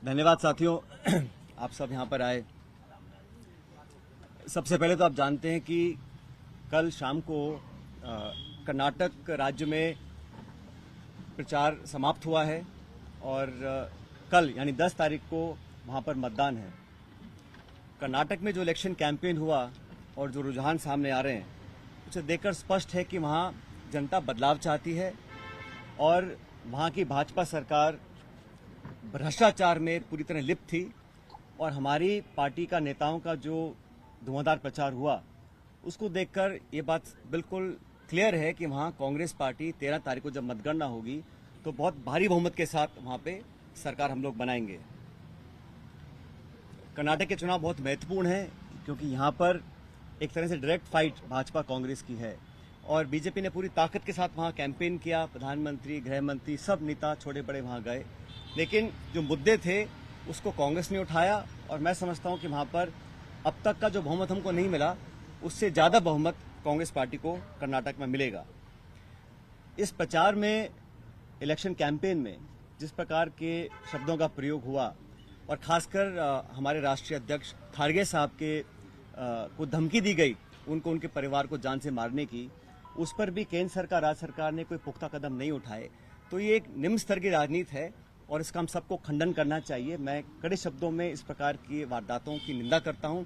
धन्यवाद साथियों, आप सब यहाँ पर आए। सबसे पहले तो आप जानते हैं कि कल शाम को कर्नाटक राज्य में प्रचार समाप्त हुआ है और कल यानी 10 तारीख को वहाँ पर मतदान है। कर्नाटक में जो इलेक्शन कैंपेन हुआ और जो रुझान सामने आ रहे हैं उसे देखकर स्पष्ट है कि वहाँ जनता बदलाव चाहती है और वहाँ की भाजपा सरकार भ्रष्टाचार में पूरी तरह लिप्त थी और हमारी पार्टी का नेताओं का जो धुआंधार प्रचार हुआ उसको देखकर ये बात बिल्कुल क्लियर है कि वहाँ कांग्रेस पार्टी 13 तारीख को जब मतगणना होगी तो बहुत भारी बहुमत के साथ वहाँ पे सरकार हम लोग बनाएंगे। कर्नाटक के चुनाव बहुत महत्वपूर्ण है क्योंकि यहाँ पर एक तरह से डायरेक्ट फाइट भाजपा कांग्रेस की है और बीजेपी ने पूरी ताकत के साथ वहाँ कैंपेन किया। प्रधानमंत्री, गृह मंत्री, सब नेता छोटे बड़े वहाँ गए, लेकिन जो मुद्दे थे उसको कांग्रेस ने उठाया और मैं समझता हूं कि वहां पर अब तक का जो बहुमत हमको नहीं मिला उससे ज्यादा बहुमत कांग्रेस पार्टी को कर्नाटक में मिलेगा। इस प्रचार में, इलेक्शन कैंपेन में जिस प्रकार के शब्दों का प्रयोग हुआ और खासकर हमारे राष्ट्रीय अध्यक्ष खारगे साहब के को धमकी दी गई उनको, उनके परिवार को जान से मारने की, उस पर भी केंद्र सरकार, राज्य सरकार ने कोई पुख्ता कदम नहीं उठाए। तो ये एक निम्न स्तर की राजनीति है और इसका हम सबको खंडन करना चाहिए। मैं कड़े शब्दों में इस प्रकार की वारदातों की निंदा करता हूं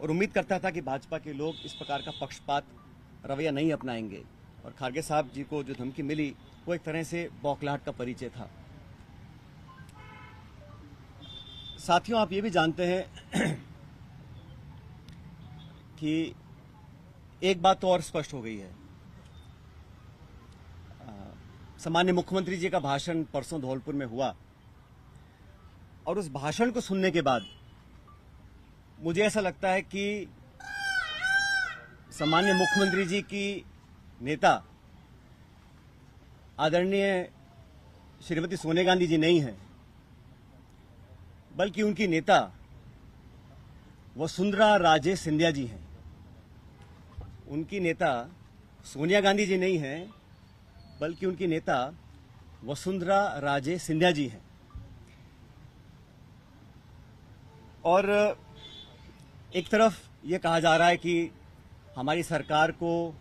और उम्मीद करता था कि भाजपा के लोग इस प्रकार का पक्षपात रवैया नहीं अपनाएंगे। और खारगे साहब जी को जो धमकी मिली वो एक तरह से बौखलाहट का परिचय था। साथियों, आप ये भी जानते हैं कि एक बात तो और स्पष्ट हो गई है। सामान्य मुख्यमंत्री जी का भाषण परसों धौलपुर में हुआ और उस भाषण को सुनने के बाद मुझे ऐसा लगता है कि सामान्य मुख्यमंत्री जी की नेता आदरणीय श्रीमती सोनिया गांधी जी नहीं हैं, बल्कि उनकी नेता वसुंधरा राजे सिंधिया जी हैं। उनकी नेता सोनिया गांधी जी नहीं हैं, बल्कि उनकी नेता वसुंधरा राजे सिंधिया जी हैं। और एक तरफ ये कहा जा रहा है कि हमारी सरकार को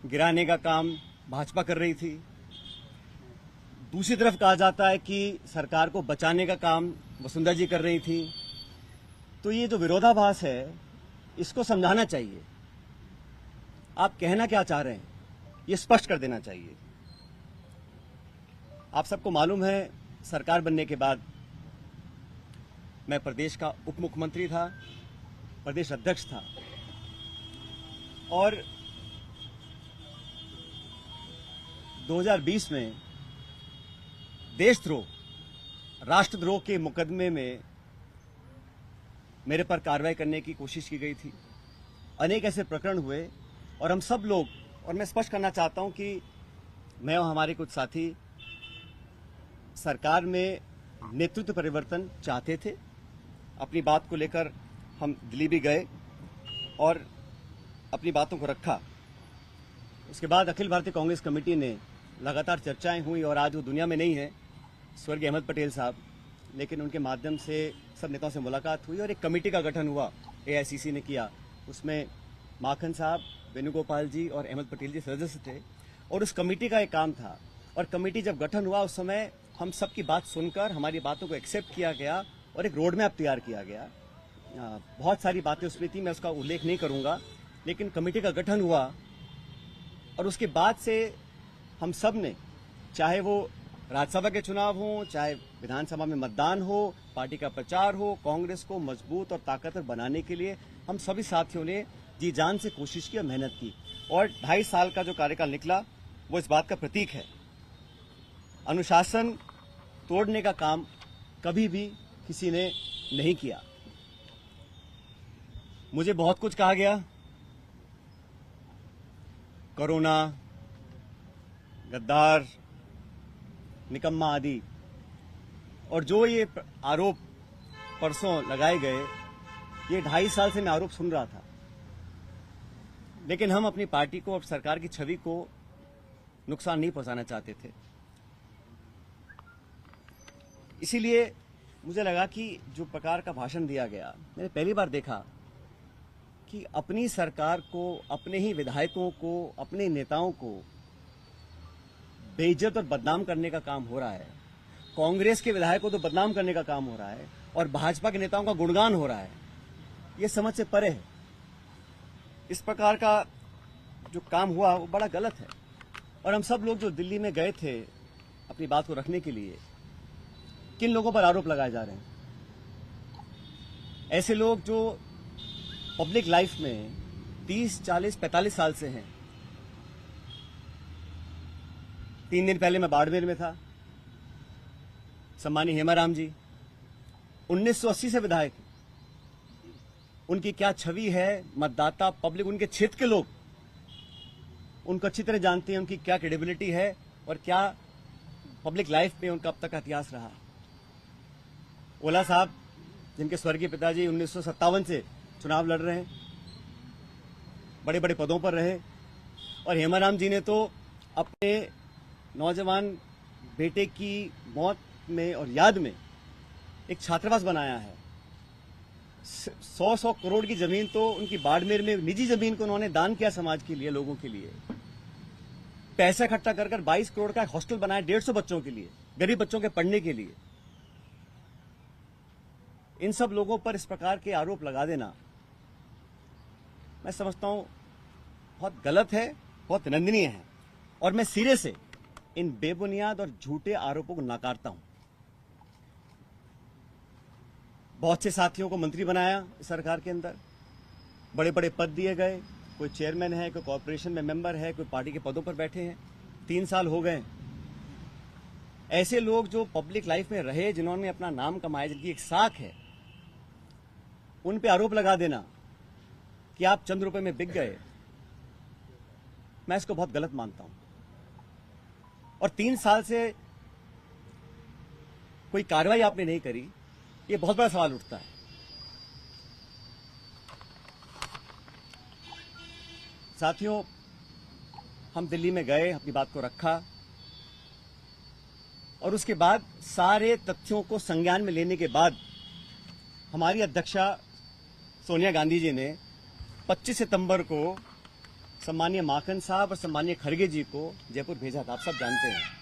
गिराने का काम भाजपा कर रही थी, दूसरी तरफ कहा जाता है कि सरकार को बचाने का काम वसुंधरा जी कर रही थी। तो ये जो विरोधाभास है इसको समझाना चाहिए। आप कहना क्या चाह रहे हैं ये स्पष्ट कर देना चाहिए। आप सबको मालूम है, सरकार बनने के बाद मैं प्रदेश का उप मुख्यमंत्री था, प्रदेश अध्यक्ष था और 2020 में देशद्रोह, राष्ट्रद्रोह के मुकदमे में मेरे पर कार्रवाई करने की कोशिश की गई थी। अनेक ऐसे प्रकरण हुए और हम सब लोग, और मैं स्पष्ट करना चाहता हूं कि मैं और हमारे कुछ साथी सरकार में नेतृत्व परिवर्तन चाहते थे। अपनी बात को लेकर हम दिल्ली भी गए और अपनी बातों को रखा। उसके बाद अखिल भारतीय कांग्रेस कमेटी ने लगातार चर्चाएं हुई और आज वो दुनिया में नहीं है, स्वर्गीय अहमद पटेल साहब, लेकिन उनके माध्यम से सब नेताओं से मुलाकात हुई और एक कमेटी का गठन हुआ, एआईसीसी ने किया। उसमें माखन साहब, वेणुगोपाल जी और अहमद पटेल जी सदस्य थे और उस कमेटी का एक काम था। और कमेटी जब गठन हुआ उस समय हम सबकी बात सुनकर हमारी बातों को एक्सेप्ट किया गया और एक रोड मैप तैयार किया गया। बहुत सारी बातें उसमें थी, मैं उसका उल्लेख नहीं करूंगा, लेकिन कमेटी का गठन हुआ और उसके बाद से हम सब ने, चाहे वो राज्यसभा के चुनाव हो, चाहे विधानसभा में मतदान हो, पार्टी का प्रचार हो, कांग्रेस को मजबूत और ताकतवर बनाने के लिए हम सभी साथियों ने जी जान से कोशिश की और मेहनत की और 2.5 साल का जो कार्यकाल निकला वो इस बात का प्रतीक है। अनुशासन तोड़ने का काम कभी भी किसी ने नहीं किया। मुझे बहुत कुछ कहा गया, कोरोना, गद्दार, निकम्मा आदि, और जो ये आरोप परसों लगाए गए, ये 2.5 साल से मैं आरोप सुन रहा था, लेकिन हम अपनी पार्टी को और सरकार की छवि को नुकसान नहीं पहुंचाना चाहते थे। इसीलिए मुझे लगा कि जो प्रकार का भाषण दिया गया, मैंने पहली बार देखा कि अपनी सरकार को, अपने ही विधायकों को, अपने नेताओं को बेइज्जत और बदनाम करने का काम हो रहा है। कांग्रेस के विधायकों को तो बदनाम करने का काम हो रहा है और भाजपा के नेताओं का गुणगान हो रहा है। ये समझ से परे है। इस प्रकार का जो काम हुआ वो बड़ा गलत है। और हम सब लोग जो दिल्ली में गए थे अपनी बात को रखने के लिए, किन लोगों पर आरोप लगाए जा रहे हैं? ऐसे लोग जो पब्लिक लाइफ में 30, 40, 45 साल से हैं। 3 दिन पहले मैं बाड़मेर में था। सम्मानीय हेमाराम जी 1980 से विधायक, उनकी क्या छवि है, मतदाता, पब्लिक, उनके क्षेत्र के लोग उनको अच्छी तरह जानते हैं, उनकी क्या क्रेडिबिलिटी है और क्या पब्लिक लाइफ में उनका अब तक का इतिहास रहा। ओला साहब, जिनके स्वर्गीय पिताजी 1957 से चुनाव लड़ रहे हैं, बड़े बड़े पदों पर रहे, और हेमाराम जी ने तो अपने नौजवान बेटे की मौत में और याद में एक छात्रावास बनाया है। 100 करोड़ की जमीन तो उनकी बाड़मेर में, निजी जमीन को उन्होंने दान किया समाज के लिए, लोगों के लिए। पैसा इकट्ठा कर 22 करोड़ का हॉस्टल बनाया 150 बच्चों के लिए, गरीब बच्चों के पढ़ने के लिए। इन सब लोगों पर इस प्रकार के आरोप लगा देना मैं समझता हूं बहुत गलत है, बहुत निंदनीय है, और मैं सिरे से इन बेबुनियाद और झूठे आरोपों को नकारता हूं। बहुत से साथियों को मंत्री बनाया इस सरकार के अंदर, बड़े बड़े पद दिए गए, कोई चेयरमैन है, कोई कॉर्पोरेशन में मेंबर है, कोई पार्टी के पदों पर बैठे हैं। 3 साल हो गए। ऐसे लोग जो पब्लिक लाइफ में रहे, जिन्होंने अपना नाम कमाया, जिनकी एक साख है, उन पे आरोप लगा देना कि आप चंद रुपए में बिक गए, मैं इसको बहुत गलत मानता हूं। और 3 साल से कोई कार्रवाई आपने नहीं करी, ये बहुत बड़ा सवाल उठता है। साथियों, हम दिल्ली में गए, अपनी बात को रखा, और उसके बाद सारे तथ्यों को संज्ञान में लेने के बाद हमारी अध्यक्षा सोनिया गांधी जी ने 25 सितंबर को सम्मानीय माखन साहब और सम्मानीय खड़गे जी को जयपुर भेजा था। आप सब जानते हैं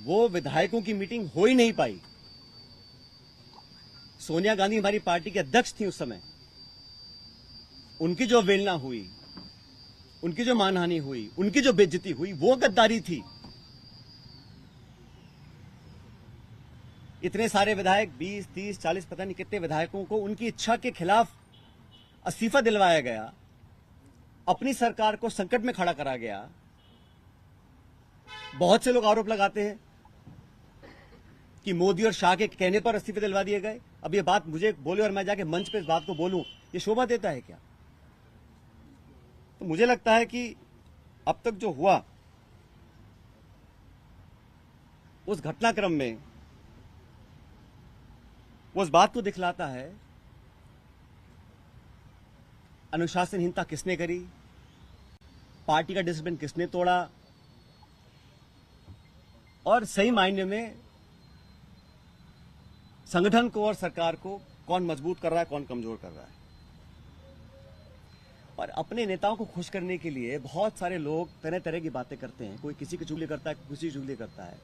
वो विधायकों की मीटिंग हो ही नहीं पाई। सोनिया गांधी हमारी पार्टी के अध्यक्ष थी उस समय। उनकी जो अवहेलना हुई, उनकी जो मानहानि हुई, उनकी जो बेइज्जती हुई, वो गद्दारी थी। इतने सारे विधायक, 20, 30, 40, पता नहीं कितने विधायकों को उनकी इच्छा के खिलाफ इस्तीफा दिलवाया गया, अपनी सरकार को संकट में खड़ा करा गया। बहुत से लोग आरोप लगाते हैं कि मोदी और शाह के कहने पर इस्तीफे दिलवा दिए गए। अब ये बात मुझे बोले और मैं जाके मंच पे इस बात को बोलूं, ये शोभा देता है क्या? तो मुझे लगता है कि अब तक जो हुआ उस घटनाक्रम में वो उस बात को दिखलाता है अनुशासनहीनता किसने करी, पार्टी का डिसिप्लिन किसने तोड़ा, और सही मायने में संगठन को और सरकार को कौन मजबूत कर रहा है, कौन कमजोर कर रहा है। और अपने नेताओं को खुश करने के लिए बहुत सारे लोग तरह तरह की बातें करते हैं। कोई किसी की चुगली करता है, किसी की चुगली करता है।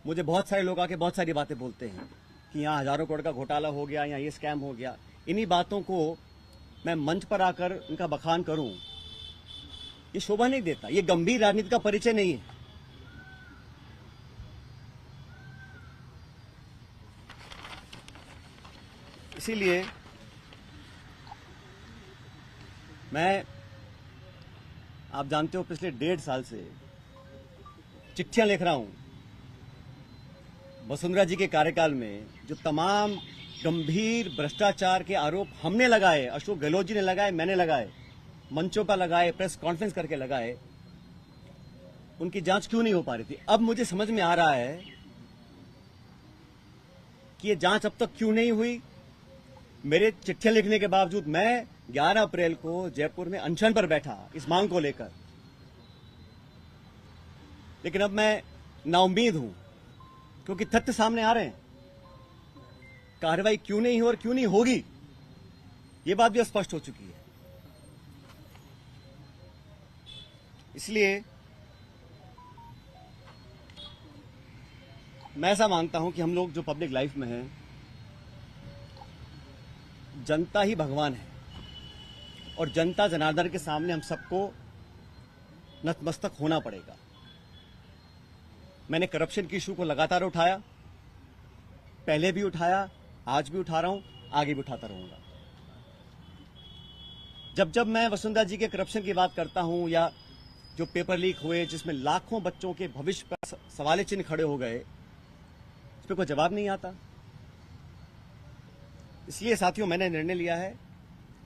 मुझे बहुत सारे लोग आके बहुत सारी बातें बोलते हैं कि यहाँ हजारों करोड़ का घोटाला हो गया, यहाँ ये स्कैम हो गया। इन्हीं बातों को मैं मंच पर आकर इनका बखान करूं, ये शोभा नहीं देता, ये गंभीर राजनीति का परिचय नहीं है। इसीलिए मैं, आप जानते हो, पिछले 1.5 साल से चिट्ठियां लिख रहा हूं वसुंधरा जी के कार्यकाल में जो तमाम गंभीर भ्रष्टाचार के आरोप हमने लगाए, अशोक गहलोत जी ने लगाए, मैंने लगाए, मंचों पर लगाए, प्रेस कॉन्फ्रेंस करके लगाए, उनकी जांच क्यों नहीं हो पा रही थी। अब मुझे समझ में आ रहा है कि ये जांच अब तक क्यों नहीं हुई। मेरे चिट्ठियां लिखने के बावजूद मैं 11 अप्रैल को जयपुर में अनशन पर बैठा इस मांग को लेकर, लेकिन अब मैं नाउम्मीद हूं क्योंकि तथ्य सामने आ रहे हैं। कार्रवाई क्यों नहीं हो और क्यों नहीं होगी, ये बात भी स्पष्ट हो चुकी है। इसलिए मैं ऐसा मानता हूं कि हम लोग जो पब्लिक लाइफ में हैं, जनता ही भगवान है और जनता जनार्दन के सामने हम सबको नतमस्तक होना पड़ेगा। मैंने करप्शन की इशू को लगातार उठाया, पहले भी उठाया, आज भी उठा रहा हूं, आगे भी उठाता रहूंगा। जब मैं वसुंधरा जी के करप्शन की बात करता हूं या जो पेपर लीक हुए जिसमें लाखों बच्चों के भविष्य पर सवाल चिन्ह खड़े हो गए, इस पर कोई जवाब नहीं आता। इसलिए साथियों, मैंने निर्णय लिया है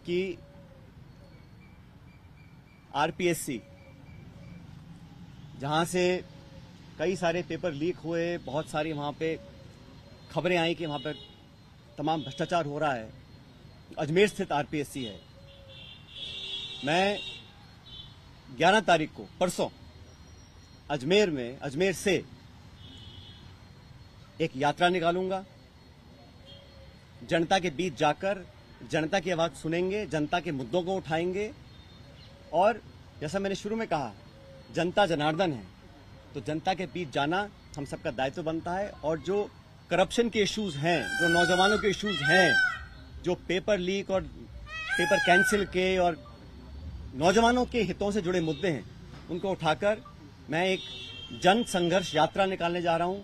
कि आरपीएससी, जहां से कई सारे पेपर लीक हुए, बहुत सारी वहां पे खबरें आई कि वहां पे तमाम भ्रष्टाचार हो रहा है, अजमेर स्थित आरपीएससी है। मैं 11 तारीख को परसों अजमेर से एक यात्रा निकालूंगा। जनता के बीच जाकर जनता की आवाज सुनेंगे, जनता के मुद्दों को उठाएंगे और जैसा मैंने शुरू में कहा, जनता जनार्दन है तो जनता के बीच जाना हम सबका दायित्व बनता है। और जो करप्शन के इश्यूज हैं, जो नौजवानों के इश्यूज हैं, जो पेपर लीक और पेपर कैंसिल के और नौजवानों के हितों से जुड़े मुद्दे हैं, उनको उठाकर मैं एक जन संघर्ष यात्रा निकालने जा रहा हूं,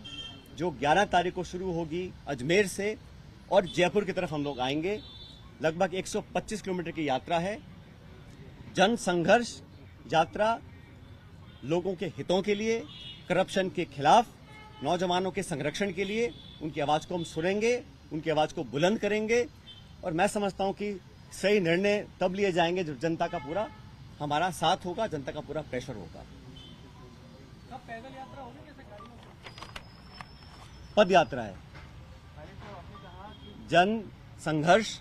जो 11 तारीख को शुरू होगी अजमेर से और जयपुर की तरफ हम लोग आएंगे। लगभग 125 किलोमीटर की यात्रा है। जन संघर्ष यात्रा लोगों के हितों के लिए, करप्शन के खिलाफ, नौजवानों के संरक्षण के लिए। उनकी आवाज को हम सुनेंगे, उनकी आवाज को बुलंद करेंगे और मैं समझता हूं कि सही निर्णय तब लिए जाएंगे जब जनता का पूरा हमारा साथ होगा, जनता का पूरा प्रेशर होगा। कब पैदल यात्रा होगी, कैसे गाड़ियों से? पद यात्रा है, जन संघर्ष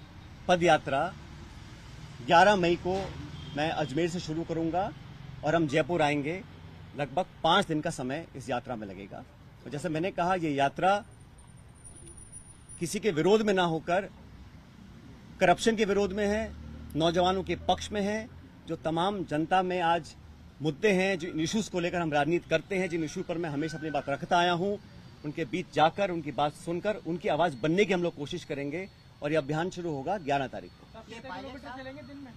पद यात्रा 11 मई को मैं अजमेर से शुरू करूंगा और हम जयपुर आएंगे। लगभग 5 दिन का समय इस यात्रा में लगेगा। और जैसे मैंने कहा, ये यात्रा किसी के विरोध में ना होकर करप्शन के विरोध में है, नौजवानों के पक्ष में है। जो तमाम जनता में आज मुद्दे हैं, जिन इश्यूज को लेकर हम राजनीति करते हैं, जिन इशू पर मैं हमेशा अपनी बात रखता आया हूं, उनके बीच जाकर, उनकी बात सुनकर, उनकी आवाज बनने की हम लोग कोशिश करेंगे। और ये अभियान शुरू होगा 11 तारीख को। चलेंगे दिन में?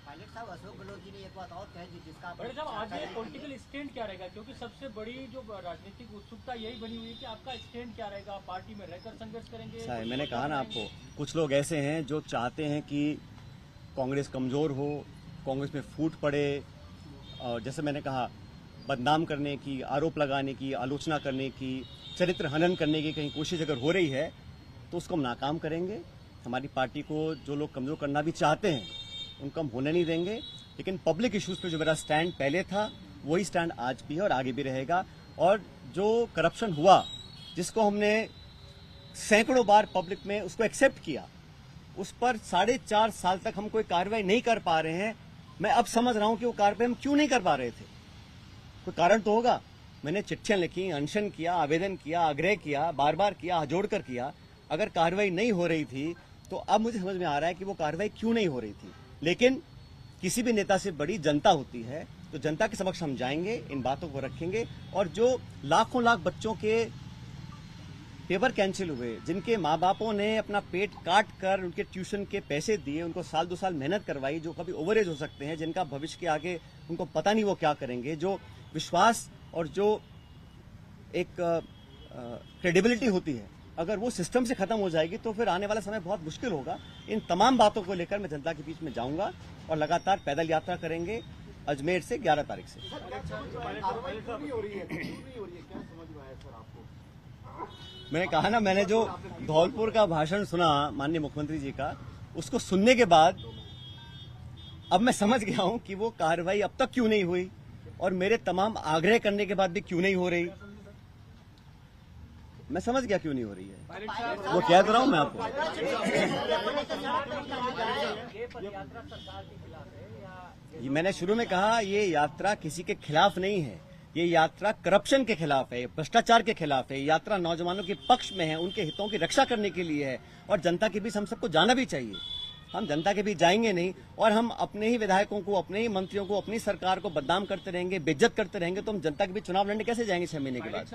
पायलट साहब, अशोक गहलोत जी ने एक बात और कही जिसका साहब, आज ये पॉलिटिकल स्टैंड क्या रहेगा? क्योंकि सबसे बड़ी जो राजनीतिक उत्सुकता यही बनी हुई है कि आपका स्टैंड क्या रहेगा, पार्टी में रहकर संघर्ष करेंगे? मैंने कहा ना आपको, कुछ लोग ऐसे हैं जो चाहते हैं कि कांग्रेस कमजोर हो, कांग्रेस में फूट पड़े, और जैसे मैंने कहा, बदनाम करने की, आरोप लगाने की, आलोचना करने की, चरित्र हनन करने की कहीं कोशिश अगर हो रही है तो उसको हम नाकाम करेंगे। हमारी पार्टी को जो लोग कमजोर करना भी चाहते हैं उनको हम होने नहीं देंगे। लेकिन पब्लिक इश्यूज पे जो मेरा स्टैंड पहले था, वही स्टैंड आज भी है और आगे भी रहेगा। और जो करप्शन हुआ, जिसको हमने सैकड़ों बार पब्लिक में उसको एक्सेप्ट किया, उस पर 4.5 साल तक हम कोई कार्रवाई नहीं कर पा रहे हैं। मैं अब समझ रहा हूं कि वो कार्रवाई हम क्यों नहीं कर पा रहे थे। कोई कारण तो होगा। मैंने चिट्ठियां लिखी, अनशन किया, आवेदन किया, आग्रह किया, बार बार किया, हाथ जोड़कर किया। अगर कार्रवाई नहीं हो रही थी तो अब मुझे समझ में आ रहा है कि वो कार्रवाई क्यों नहीं हो रही थी। लेकिन किसी भी नेता से बड़ी जनता होती है, तो जनता के समक्ष हम जाएंगे, इन बातों को रखेंगे। और जो लाखों लाख बच्चों के पेपर कैंसिल हुए, जिनके माँ बापों ने अपना पेट काट कर उनके ट्यूशन के पैसे दिए, उनको 2 साल मेहनत करवाई, जो कभी ओवरेज हो सकते हैं, जिनका भविष्य के आगे उनको पता नहीं वो क्या करेंगे, जो विश्वास और जो एक क्रेडिबिलिटी होती है, अगर वो सिस्टम से खत्म हो जाएगी तो फिर आने वाला समय बहुत मुश्किल होगा। इन तमाम बातों को लेकर मैं जनता के बीच में जाऊंगा और लगातार पैदल यात्रा करेंगे अजमेर से 11 तारीख से। मैंने कहा ना, मैंने जो धौलपुर का भाषण सुना माननीय मुख्यमंत्री जी का, उसको सुनने के बाद अब मैं समझ गया हूं कि वो कार्रवाई अब तक क्यों नहीं हुई और मेरे तमाम आग्रह करने के बाद भी क्यों नहीं हो रही। मैं समझ गया क्यों नहीं हो रही है। वो कह रहा हूं मैं आपको। ये मैंने शुरू में कहा, ये यात्रा किसी के खिलाफ नहीं है, ये यात्रा करप्शन के खिलाफ है, भ्रष्टाचार के खिलाफ है, ये यात्रा नौजवानों के पक्ष में है, उनके हितों की रक्षा करने के लिए है और जनता के बीच हम सबको जाना भी चाहिए। हम जनता के बीच जाएंगे नहीं और हम अपने ही विधायकों को, अपने ही मंत्रियों को, अपनी सरकार को बदनाम करते रहेंगे, बेइज्जत करते रहेंगे, तो हम जनता के बीच चुनाव लड़ने कैसे जाएंगे 6 महीने के बाद?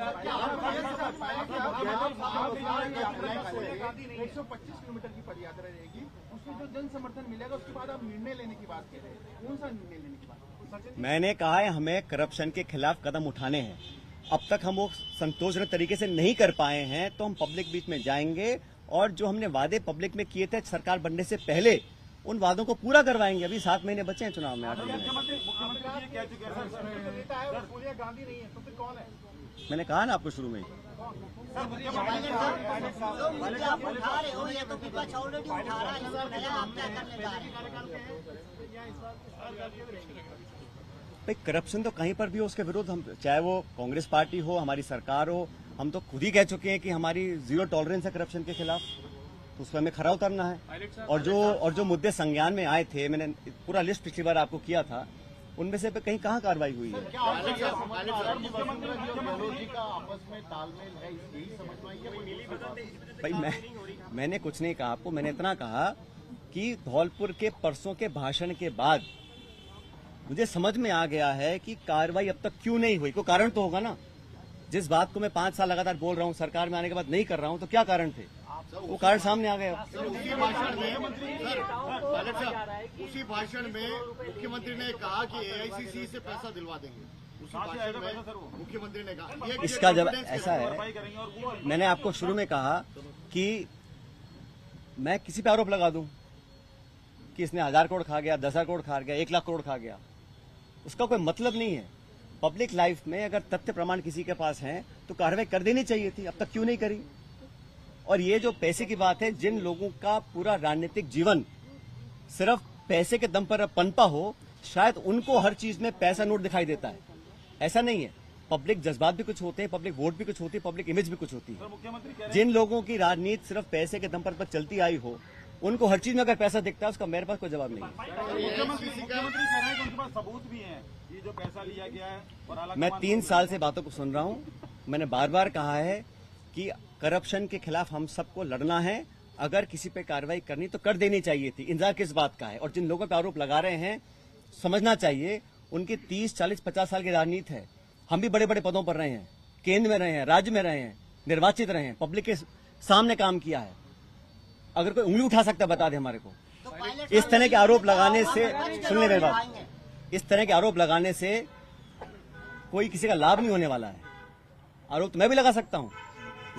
125 किलोमीटर की पदयात्रा रहेगी, उसमें जो जन समर्थन मिलेगा उसके बाद आप निर्णय लेने की बात कह रहे हैं, कौन सा निर्णय लेने की बात? मैंने कहा है हमें करप्शन के खिलाफ कदम उठाने हैं। अब तक हम वो संतोषजनक तरीके से नहीं कर पाए हैं, तो हम पब्लिक बीच में जाएंगे और जो हमने वादे पब्लिक में किए थे सरकार बनने से पहले, उन वादों को पूरा करवाएंगे। अभी 7 महीने बचे हैं चुनाव में, 8 महीने। सोनिया गांधी नहीं है तो फिर कौन है? मैंने कहा ना आपको शुरू में ही। जो मुद्दे आप उठा रहे हो ये तो विपक्ष ऑलरेडी उठा रहा है, इसमें नया आप क्या करने जा रहे हैं? भाई करप्शन तो कहीं पर भी हो उसके विरुद्ध हम, चाहे वो कांग्रेस पार्टी हो, हमारी सरकार हो, हम तो खुद ही कह चुके हैं कि हमारी 0 टॉलरेंस है करप्शन के खिलाफ, तो उस पर हमें खरा उतरना है। और जो मुद्दे संज्ञान में आए थे, मैंने पूरा लिस्ट पिछली बार आपको किया था, उनमें से कहीं कहाँ कार्रवाई हुई है? भाई मैंने कुछ नहीं कहा आपको, मैंने इतना कहा कि धौलपुर के परसों के भाषण के बाद मुझे समझ में आ गया है कि कार्रवाई अब तक क्यों नहीं हुई। कोई कारण तो होगा ना। जिस बात को मैं 5 साल लगातार बोल रहा हूँ, सरकार में आने के बाद नहीं कर रहा हूँ, तो क्या कारण थे? वो कारण सामने आ गया। उसी भाषण में मुख्यमंत्री ने कहा कि एआईसीसी से पैसा दिलवा देंगे। उसी भाषण में मुख्यमंत्री ने कहा। इसका जब ऐसा है, मैंने आपको शुरू में कहा कि मैं किसी पे आरोप लगा दूं कि इसने 1000 करोड़ खा गया, 10,000 करोड़ खा गया, 1 लाख करोड़ खा गया, उसका कोई मतलब नहीं है। पब्लिक लाइफ में अगर तथ्य प्रमाण किसी के पास हैं तो कार्रवाई कर देनी चाहिए थी, अब तक क्यों नहीं करी? और ये जो पैसे की बात है, जिन लोगों का पूरा राजनीतिक जीवन सिर्फ पैसे के दम पर पनपा हो, शायद उनको हर चीज में पैसा नोट दिखाई देता है। ऐसा नहीं है, पब्लिक जज्बात भी कुछ होते हैं, पब्लिक वोट भी कुछ होती है, पब्लिक इमेज भी कुछ होती है। जिन लोगों की राजनीति सिर्फ पैसे के दम पर चलती आई हो, उनको हर चीज में अगर पैसा दिखता है, उसका मेरे पास कोई जवाब नहीं है। मुख्यमंत्री कह रहे हैं कि उनके पास सबूत भी हैं, ये जो पैसा लिया गया है। और मैं 3 साल से बातों को सुन रहा हूँ। मैंने बार बार कहा है कि करप्शन के खिलाफ हम सबको लड़ना है। अगर किसी पे कार्रवाई करनी तो कर देनी चाहिए थी, इंतजार किस बात का है? और जिन लोगों पे आरोप लगा रहे हैं, समझना चाहिए उनकी 30, 40, 50 साल की राजनीति है। हम भी बड़े बड़े पदों पर रहे हैं, केंद्र में रहे हैं, राज्य में रहे हैं, निर्वाचित रहे हैं, पब्लिक के सामने काम किया है। अगर कोई उंगली उठा सकता है बता दे हमारे को। इस तरह के आरोप लगाने से, सुनिए मेरी बात, इस तरह के आरोप लगाने से कोई किसी का लाभ नहीं होने वाला है। आरोप तो मैं भी लगा सकता हूं,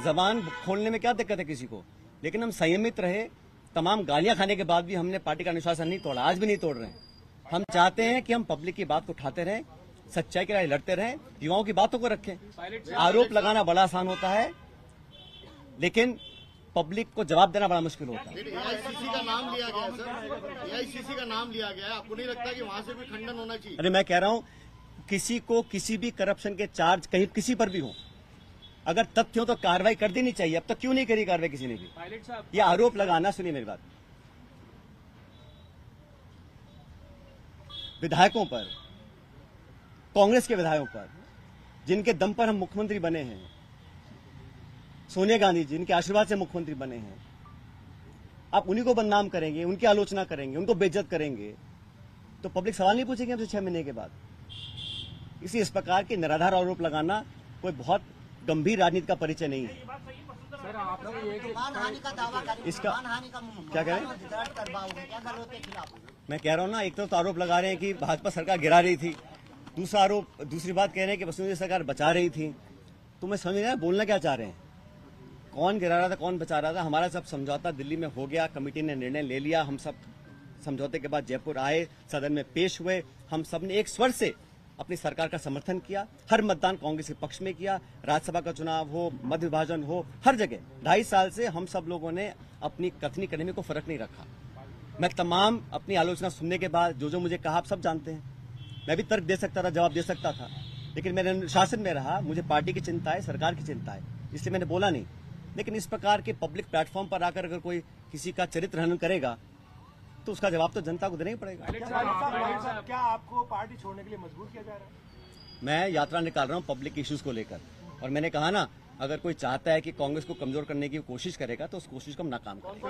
जबान खोलने में क्या दिक्कत है किसी को, लेकिन हम संयमित रहे। तमाम गालियां खाने के बाद भी हमने पार्टी का अनुशासन नहीं तोड़ा, आज भी नहीं तोड़ रहे हैं। हम चाहते हैं कि हम पब्लिक की बात को उठाते रहें, सच्चाई के लिए लड़ते रहें, युवाओं की बातों को रखें। आरोप लगाना बड़ा आसान होता है, लेकिन पब्लिक को जवाब देना बड़ा मुश्किल होता है। एआईसीसी का नाम लिया गया सर, एआईसीसी का नाम लिया गया है, आपको नहीं लगता कि वहां से भी खंडन होना चाहिए? अरे मैं कह रहा हूं, किसी को किसी भी करप्शन के चार्ज कहीं किसी पर भी हो, अगर तथ्य हो तो कार्रवाई कर देनी चाहिए। अब तक क्यों नहीं करी कार्रवाई किसी ने भी? ये आरोप लगाना, सुनिए मेरी बात, विधायकों पर, कांग्रेस के विधायकों पर, जिनके दम पर हम मुख्यमंत्री बने हैं, सोनिया गांधी जी जिनके आशीर्वाद से मुख्यमंत्री बने हैं, आप उन्हीं को बदनाम करेंगे, उनकी आलोचना करेंगे, उनको बेइज्जत करेंगे, तो पब्लिक सवाल नहीं पूछेगी हमसे 6 महीने के बाद। इस प्रकार के निराधार आरोप लगाना कोई बहुत गंभीर राजनीति का परिचय नहीं है। सर आपने मानहानि का दावा करें, इसका मानहानि का क्या करें? दर्ज करवाओगे क्या गलों के खिलाफ? मैं कह रहा हूं ना, एक तो आरोप लगा रहे हैं कि भाजपा सरकार गिरा रही थी, दूसरी बात कह रहे हैं कि वसुंधरा सरकार बचा रही थी। तो मैं समझ नहीं, बोलना क्या चाह रहे हैं? कौन गिरा रहा था, कौन बचा रहा था? हमारा सब समझौता दिल्ली में हो गया, कमेटी ने निर्णय ले लिया, हम सब समझौते के बाद जयपुर आए, सदन में पेश हुए, हम सब ने एक स्वर से अपनी सरकार का समर्थन किया। हर मतदान कांग्रेस के पक्ष में किया, राज्यसभा का चुनाव हो, मध्य विभाजन हो, हर जगह 2.5 साल से हम सब लोगों ने अपनी कथनी करने में कोई फर्क नहीं रखा। मैं तमाम अपनी आलोचना सुनने के बाद जो मुझे कहा आप सब जानते हैं। मैं भी तर्क दे सकता था, जवाब दे सकता था, लेकिन मैंने शासन में रहा, मुझे पार्टी की चिंता है, सरकार की चिंता है, इसलिए मैंने बोला नहीं। लेकिन इस प्रकार के पब्लिक प्लेटफॉर्म पर आकर अगर कोई किसी का चरित्र हनन करेगा तो उसका जवाब तो जनता को देना ही पड़ेगा। क्या आपको पार्टी छोड़ने के लिए मजबूर किया जा रहा है? मैं यात्रा निकाल रहा हूं पब्लिक इश्यूज को लेकर, और मैंने कहा ना, अगर कोई चाहता है कि कांग्रेस को कमजोर करने की कोशिश करेगा तो उस कोशिश को हम नाकाम करेंगे।